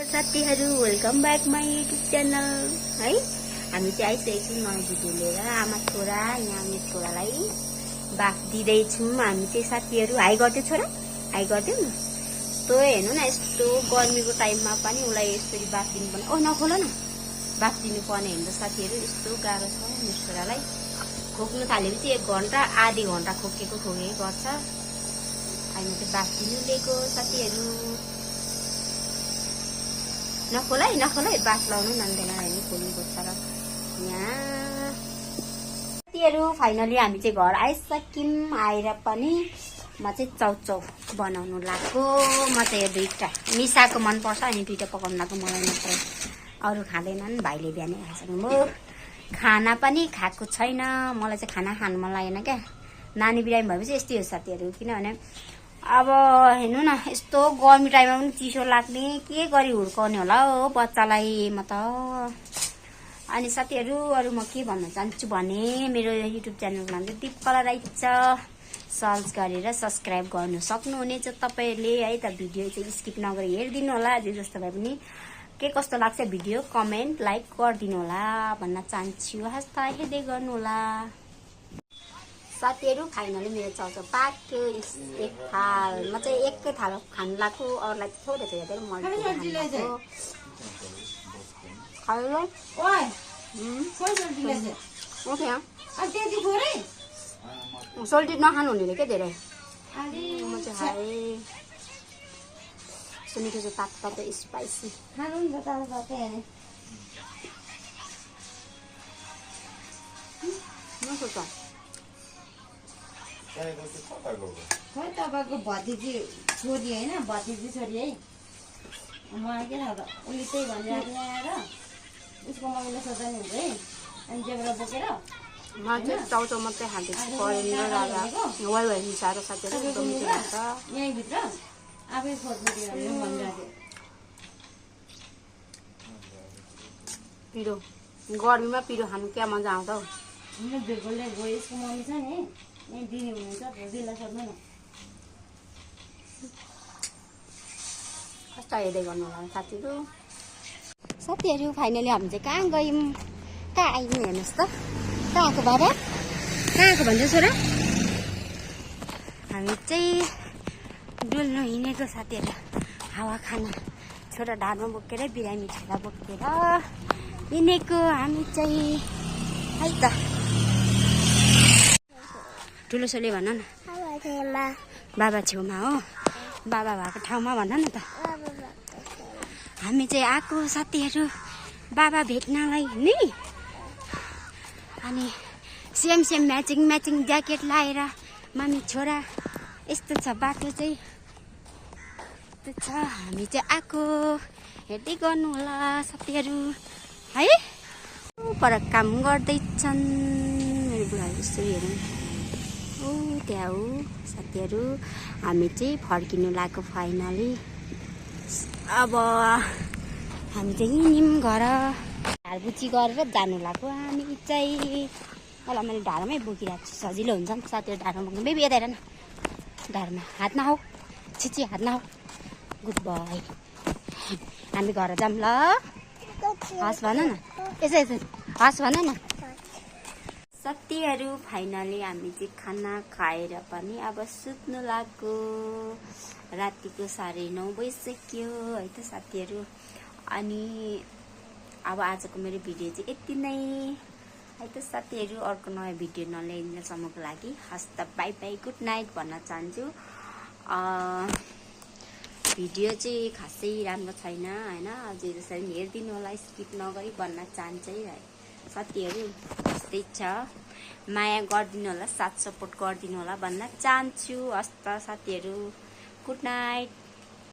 साथीहरु welcome back my YouTube channel है। हामी चाहिँ आइसकेको छौँ नयाँ भिडियो लिएर। आमा छोरा यहाँ मेरो छोरालाई बाफ दिँदैछौँ हामी चाहिँ साथीहरु। हाई गर्दै छोरा, हाई गर्दिउ न। यस्तो हेर्नु न, यस्तो गर्मीको टाइममा पनि उसलाई यसरी बाफ दिनु पर्ने। ओ नखोल न, बाफ दिनु पर्ने हेर्नु साथीहरु। यस्तो गाह्रो छ मेरो छोरालाई। खोक्नु थालेपछि 1 घण्टा आधी घण्टा खोकेको गर्छ। अहिले चाहिँ बाफ दिनु लिएको साथीहरु। नखोल है, बाफ लाउनु नन्दैन हैन, खोल्नुपर्छ र। यहाँ साथीहरु फाइनली हामी चाहिँ घर आइसक्यौँ। आएर पनि म चाहिँ चाउचाउ बनाउनु लाग्यो। म चाहिँ यो दुईटा मिसाको मन पर्छ अनि दुईटा पकाउनु लाग्यो मलाई मात्रै, अरू खाँदैनन्। भाइले बिहानै खाइसक्नु भयो। खाना पनि खाएको छैन, मलाई चाहिँ खाना खानु मन लागेन क्या। नानी बिरामी भएपछि यस्तै हो साथीहरु। किनभने अब हेर्नु न, यस्तो गर्मी टाइममा पनि चिसो लाग्ने, के गरी हुर्काउने होला हो बच्चालाई म त। अनि साथीहरु अरू म के भन्न चाहन्छु भने मेरो युट्युब च्यानलको नाम चाहिँ दिपकला राई छ। सर्च गरेर सब्स्क्राइब गर्नु सक्नुहुनेछ तपाईहरुले है त। भिडियो चाहिँ स्किप नगरी हेरिदिनु होला। जे जस्तो भए पनि के कस्तो लाग्छ भिडियो कमेन्ट लाइक गरिदिनु होला भन्न चाहन्छु। हस्ता हेर्दै गर्नु होला साथीहरु। फाइनली मेरो चाउचाउ पाक्यो। एक थाल म चाहिँ एकै थाल खानु लाग्यो, अरूलाई थोरै थोरै हेरेर म खायो। ओइ कोही सल्टी ल्याछ ओके अनि त्यति थोरै सल्टी नखानु हुने रे के धेरै। म चाहिँ खाए सुनिको चाहिँ तातो तातो स्पाइसी खानु नि त तातो तातो हेर्ने नसोच। खोइ तपाईँको भतिजी छोरी होइन, भतिजी छोरी है। मलाई के थाहा त, उसले त्यही भनिरहेको ल्याएर उसको मम्मीले सोध्दा नि हुन्छ है। अनि जेब्रा बोकेर म चाहिँ चाउचाउ मात्रै खाँदैछु। करेन्ट र वाइ मिसाएर साथीहरु एकदम मिठो लाग्छ। यहीँभित्र आफै खोज्नु दियो भने भनिरहेको थियो। पिरो गर्मीमा पिरो खानु क्या मजा आउँछ हौ। म भेगोले गयो, यसको मम्मी छ नि यहीँ दिदी हुनुहुन्छ, भेगीलाई सोध्नु न। कस्तो हेर्दै गर्नु होला साथीहरु। साथीहरु फाइनली हामी चाहिँ कहाँ गयौँ, कहाँ आयौँ हेर्नुहोस् त। कहाँ आएको बाबा, कहाँ आएको भन्छ छोरा। हामी चाहिँ डुल्नु हिँडेको साथीहरु, हावा खान। छोरा ढाडमा बोकेर बिरामी छोरा बोकेर हिँडेको हामी चाहिँ है त। ठुलो छोरीले भन न, बाबा छेउमा हो, बाबा भएको ठाउँमा भन न त। हामी चाहिँ आएको साथीहरु बाबा भेट्नलाई नि। अनि सेम सेम म्याचिङ ज्याकेट लाएर मामी छोरा यस्तो छ बाटो चाहिँ। यस्तो छ, हामी चाहिँ आएको हेर्दै गर्नु होला साथीहरु है। पर काम गर्दैछन् मेरो बुढाले। यसो हेरौँ, ओ त्यहाँ हो साथीहरु। हामी चाहिँ फर्किनु लाग्यो फाइनली। अब हामी चाहिँ हिँड्यौँ घर, ढाडबुची गरेर जानु लाग्यो हामी चाहिँ। मलाई मैले ढाडमै बोकिरहेको छु, सजिलो हुन्छ नि साथीहरु ढाडमा बोक्नु। बेबी यता हेर न, ढाडमा हात नहाउ, छिची हात नहाउ। Good by. हामी घर जाऊँ ल। हस् भन न, यसो यसो हस् भन न साथीहरु। फाइनली हामी चाहिँ खाना खाएर पनि अब सुत्नु लाग्यो। रातिको 9:30 भइसक्यो है त साथीहरु। अनि अब आजको मेरो भिडियो चाहिँ यति नै है त साथीहरु। अर्को नयाँ भिडियो नल्याइन्जेलसम्मको लागि हस्त बाई बाई गुड नाइट भन्न चाहन्छु। भिडियो चाहिँ खासै राम्रो छैन हैन, अझै जसरी हेरिदिनु होला स्किप नगरी भन्न चाहन्छु है साथीहरु। त्यस्तै छ, माया गरिदिनु होला, साथ सपोर्ट गरिदिनु होला भन्न चाहन्छु। हस्त साथीहरु गुड नाइट।